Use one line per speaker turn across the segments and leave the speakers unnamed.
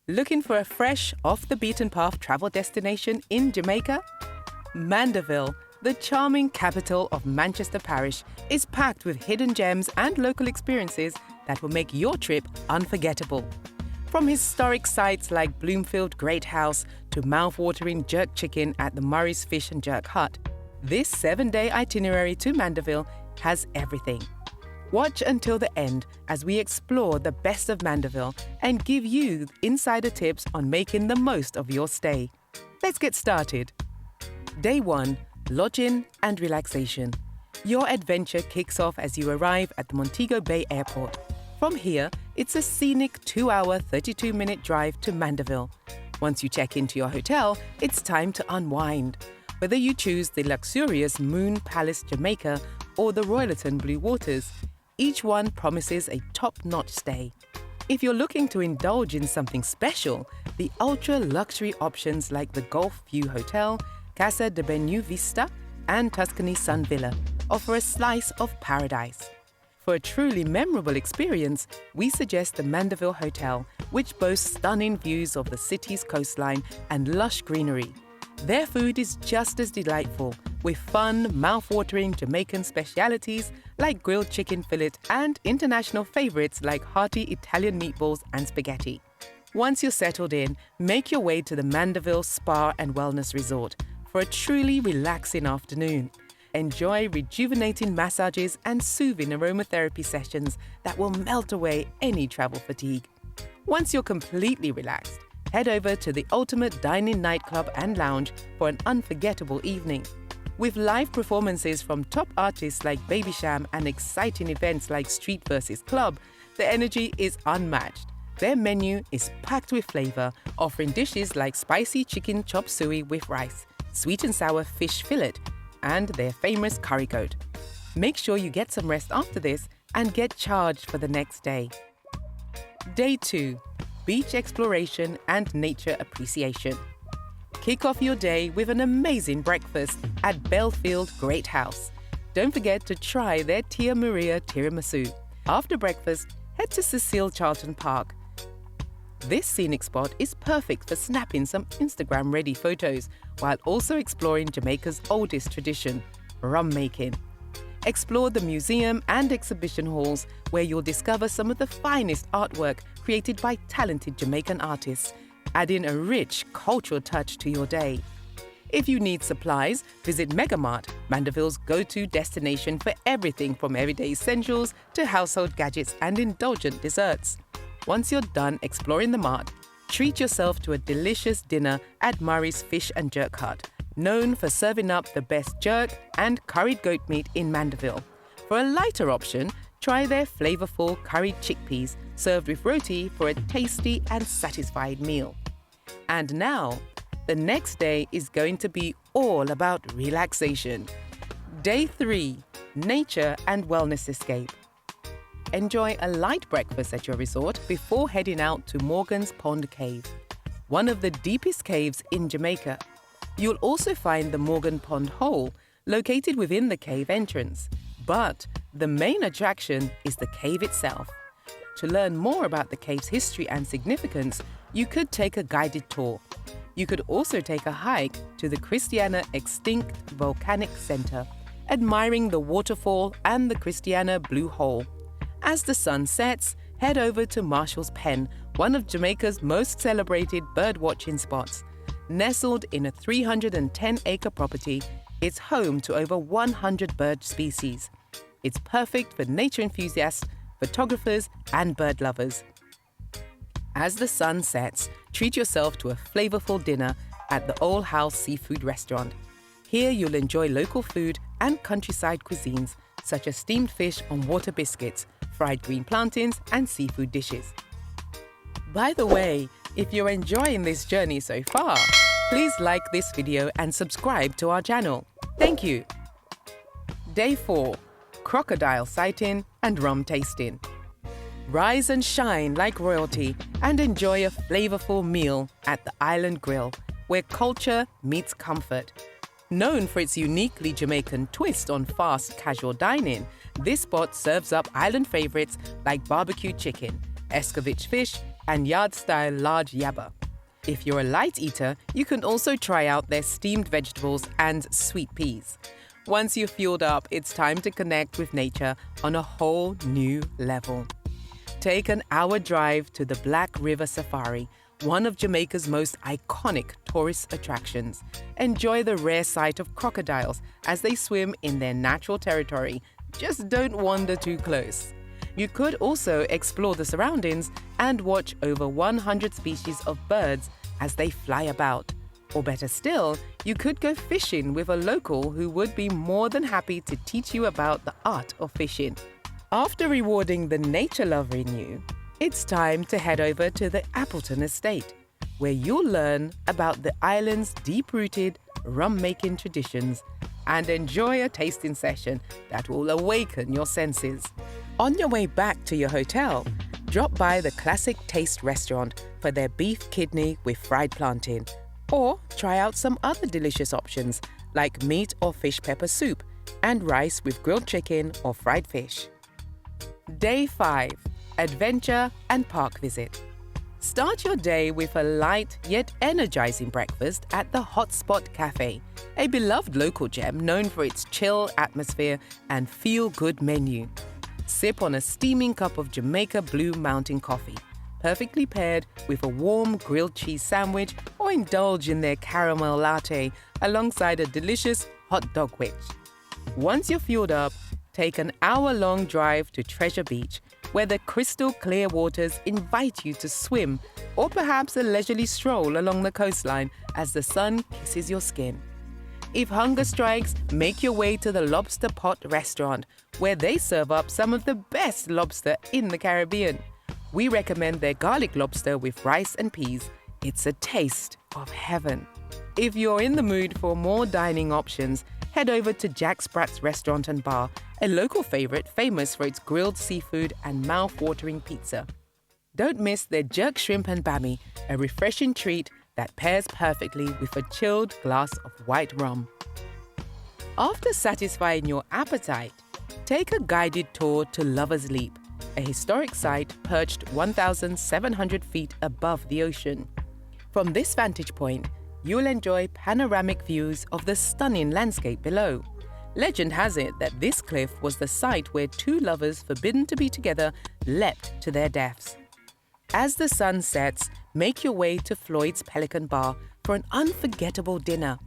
Looking for a fresh, off-the-beaten-path travel destination in Jamaica? Mandeville, the charming capital of Manchester Parish, is packed with hidden gems and local experiences that will make your trip unforgettable. From historic sites like Bloomfield Great House to mouthwatering jerk chicken at the Murray's Fish and Jerk Hut, this 7-day itinerary to Mandeville has everything. Watch until the end as we explore the best of Mandeville and give you insider tips on making the most of your stay. Let's get started. Day 1. Lodging and relaxation. Your adventure kicks off as you arrive at the Montego Bay Airport. From here, it's a scenic 2-hour, 32-minute drive to Mandeville. Once you check into your hotel, it's time to unwind. Whether you choose the luxurious Moon Palace Jamaica or the Royalton Blue Waters, each one promises a top-notch stay. If you're looking to indulge in something special, the ultra-luxury options like the Gulf View Hotel, Casa de Benu Vista, and Tuscany Sun Villa offer a slice of paradise. For a truly memorable experience, we suggest the Mandeville Hotel, which boasts stunning views of the city's coastline and lush greenery. Their food is just as delightful, with fun, mouth-watering Jamaican specialities like grilled chicken fillet and international favorites like hearty Italian meatballs and spaghetti. Once you're settled in, make your way to the Mandeville Spa and Wellness Resort for a truly relaxing afternoon. Enjoy rejuvenating massages and soothing aromatherapy sessions that will melt away any travel fatigue. Once you're completely relaxed, head over to the ultimate dining nightclub and lounge for an unforgettable evening. With live performances from top artists like Baby Sham and exciting events like Street vs. Club, the energy is unmatched. Their menu is packed with flavor, offering dishes like spicy chicken chop suey with rice, sweet and sour fish fillet, and their famous curry goat. Make sure you get some rest after this and get charged for the next day. Day 2. Beach exploration and nature appreciation. Kick off your day with an amazing breakfast at Bloomfield Great House. Don't forget to try their Tia Maria tiramisu. After breakfast, head to Cecil Charlton Park. This scenic spot is perfect for snapping some Instagram-ready photos while also exploring Jamaica's oldest tradition, rum making. Explore the museum and exhibition halls where you'll discover some of the finest artwork created by talented Jamaican artists, adding a rich cultural touch to your day. If you need supplies, visit Megamart, Mandeville's go-to destination for everything from everyday essentials to household gadgets and indulgent desserts. Once you're done exploring the mart, treat yourself to a delicious dinner at Murray's Fish and Jerk Hut, known for serving up the best jerk and curried goat meat in Mandeville. For a lighter option, try their flavorful curried chickpeas served with roti for a tasty and satisfied meal. And now, the next day is going to be all about relaxation. Day 3. Nature and Wellness Escape. Enjoy a light breakfast at your resort before heading out to Morgan's Pond Cave, one of the deepest caves in Jamaica. You'll also find the Morgan Pond Hole, located within the cave entrance. But the main attraction is the cave itself. To learn more about the cave's history and significance, you could take a guided tour. You could also take a hike to the Christiana Extinct Volcanic Center, admiring the waterfall and the Christiana Blue Hole. As the sun sets, head over to Marshall's Pen, one of Jamaica's most celebrated bird-watching spots. Nestled in a 310-acre property, it's home to over 100 bird species. It's perfect for nature enthusiasts, photographers, and bird lovers. As the sun sets, treat yourself to a flavorful dinner at the Old House Seafood Restaurant. Here you'll enjoy local food and countryside cuisines, such as steamed fish on water biscuits, fried green plantains, and seafood dishes. By the way, if you're enjoying this journey so far, please like this video and subscribe to our channel. Thank you. Day 4. Crocodile sighting and rum tasting. Rise and shine like royalty and enjoy a flavorful meal at the Island Grill, where culture meets comfort. Known for its uniquely Jamaican twist on fast, casual dining, this spot serves up island favorites like barbecue chicken, escovitch fish, and yard-style large yaba. If you're a light eater, you can also try out their steamed vegetables and sweet peas. Once you're fueled up, it's time to connect with nature on a whole new level. Take an hour drive to the Black River Safari, one of Jamaica's most iconic tourist attractions. Enjoy the rare sight of crocodiles as they swim in their natural territory. Just don't wander too close. You could also explore the surroundings and watch over 100 species of birds as they fly about. Or better still, you could go fishing with a local who would be more than happy to teach you about the art of fishing. After rewarding the nature lover in you, it's time to head over to the Appleton Estate, where you'll learn about the island's deep-rooted rum-making traditions and enjoy a tasting session that will awaken your senses. On your way back to your hotel, drop by the Classic Taste restaurant for their beef kidney with fried plantain, or try out some other delicious options like meat or fish pepper soup and rice with grilled chicken or fried fish. Day 5. Adventure and park visit. Start your day with a light yet energizing breakfast at the Hotspot Cafe, a beloved local gem known for its chill atmosphere and feel-good menu. Sip on a steaming cup of Jamaica Blue Mountain coffee, perfectly paired with a warm grilled cheese sandwich, or indulge in their caramel latte alongside a delicious hot dog wedge. Once you're fueled up, take an hour-long drive to Treasure Beach, where the crystal clear waters invite you to swim, or perhaps a leisurely stroll along the coastline as the sun kisses your skin. If hunger strikes, make your way to the Lobster Pot restaurant, where they serve up some of the best lobster in the Caribbean. We recommend their garlic lobster with rice and peas. It's a taste of heaven. If you're in the mood for more dining options, head over to Jack Sprat's Restaurant and Bar, a local favorite famous for its grilled seafood and mouth-watering pizza. Don't miss their jerk shrimp and bami, a refreshing treat that pairs perfectly with a chilled glass of white rum. After satisfying your appetite, take a guided tour to Lover's Leap, a historic site perched 1,700 feet above the ocean. From this vantage point, you'll enjoy panoramic views of the stunning landscape below. Legend has it that this cliff was the site where two lovers forbidden to be together leapt to their deaths. As the sun sets, make your way to Floyd's Pelican Bar for an unforgettable dinner.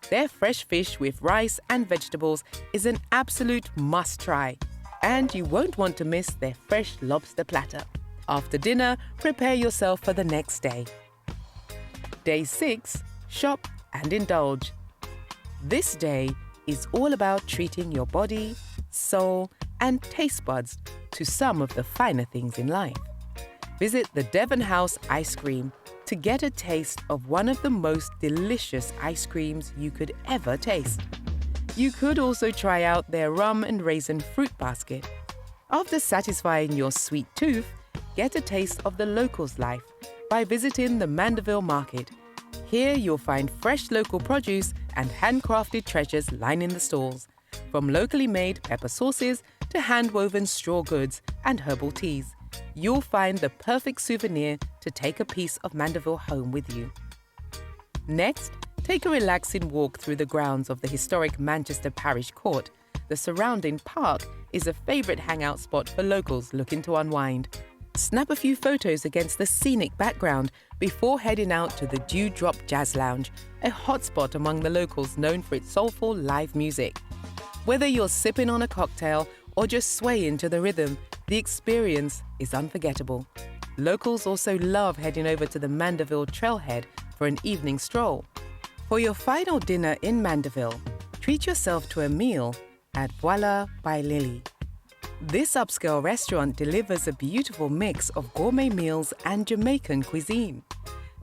Their fresh fish with rice and vegetables is an absolute must-try, and you won't want to miss their fresh lobster platter. After dinner, prepare yourself for the next day. Day 6. Shop and indulge. This day is all about treating your body, soul, and taste buds to some of the finer things in life. Visit the Devon House Ice Cream to get a taste of one of the most delicious ice creams you could ever taste. You could also try out their rum and raisin fruit basket. After satisfying your sweet tooth, get a taste of the locals' life by visiting the Mandeville market. Here you'll find fresh local produce and handcrafted treasures lining the stalls, from locally made pepper sauces to hand-woven straw goods and herbal teas. You'll find the perfect souvenir to take a piece of Mandeville home with you. Next, take a relaxing walk through the grounds of the historic Manchester Parish Court. The surrounding park is a favorite hangout spot for locals looking to unwind. Snap a few photos against the scenic background before heading out to the Dewdrop Jazz Lounge, a hotspot among the locals known for its soulful live music. Whether you're sipping on a cocktail or just swaying to the rhythm, the experience is unforgettable. Locals also love heading over to the Mandeville Trailhead for an evening stroll. For your final dinner in Mandeville, treat yourself to a meal at Voila by Lily. This upscale restaurant delivers a beautiful mix of gourmet meals and Jamaican cuisine.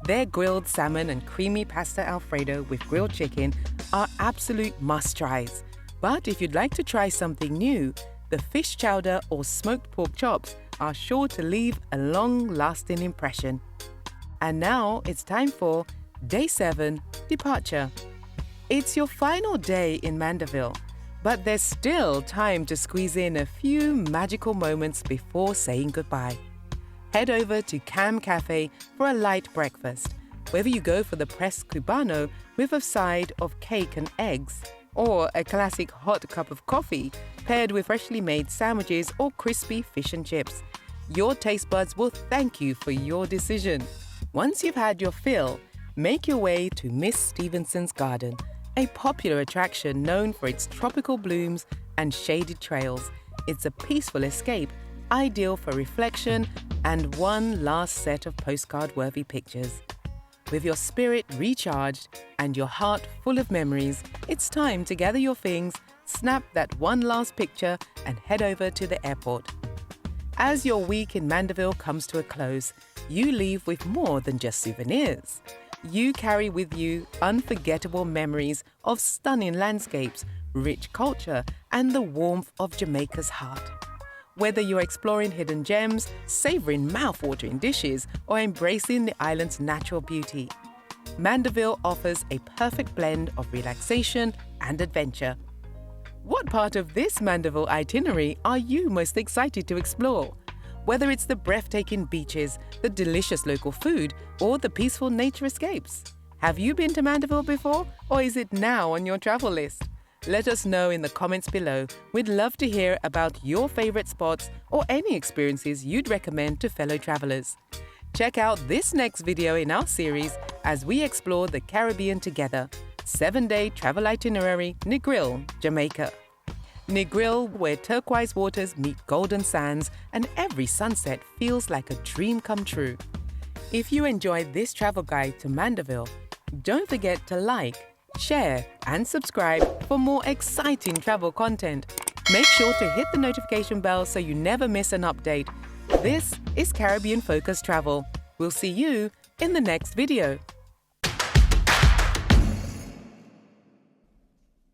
Their grilled salmon and creamy pasta Alfredo with grilled chicken are absolute must-tries. But if you'd like to try something new, the fish chowder or smoked pork chops are sure to leave a long-lasting impression. And now it's time for Day 7, Departure. It's your final day in Mandeville, but there's still time to squeeze in a few magical moments before saying goodbye. head over to Cam Cafe for a light breakfast. Whether you go for the pressed cubano with a side of cake and eggs, or a classic hot cup of coffee paired with freshly made sandwiches or crispy fish and chips, your taste buds will thank you for your decision. Once you've had your fill, make your way to Miss Stevenson's Garden, a popular attraction known for its tropical blooms and shaded trails. It's a peaceful escape, ideal for reflection and one last set of postcard-worthy pictures. With your spirit recharged and your heart full of memories, it's time to gather your things, snap that one last picture, and head over to the airport. As your week in Mandeville comes to a close, you leave with more than just souvenirs. You carry with you unforgettable memories of stunning landscapes, rich culture, and the warmth of Jamaica's heart. Whether you're exploring hidden gems, savoring mouthwatering dishes, or embracing the island's natural beauty, Mandeville offers a perfect blend of relaxation and adventure. What part of this Mandeville itinerary are you most excited to explore? Whether it's the breathtaking beaches, the delicious local food, or the peaceful nature escapes. Have you been to Mandeville before, or is it now on your travel list? Let us know in the comments below. We'd love to hear about your favorite spots or any experiences you'd recommend to fellow travelers. Check out this next video in our series as we explore the Caribbean together. 7-day travel itinerary, Negril, Jamaica. Negril, where turquoise waters meet golden sands and every sunset feels like a dream come true. If you enjoyed this travel guide to Mandeville, don't forget to like, share and subscribe for more exciting travel content. Make sure to hit the notification bell so you never miss an update. This is CaribFocus Travel. We'll see you in the next video.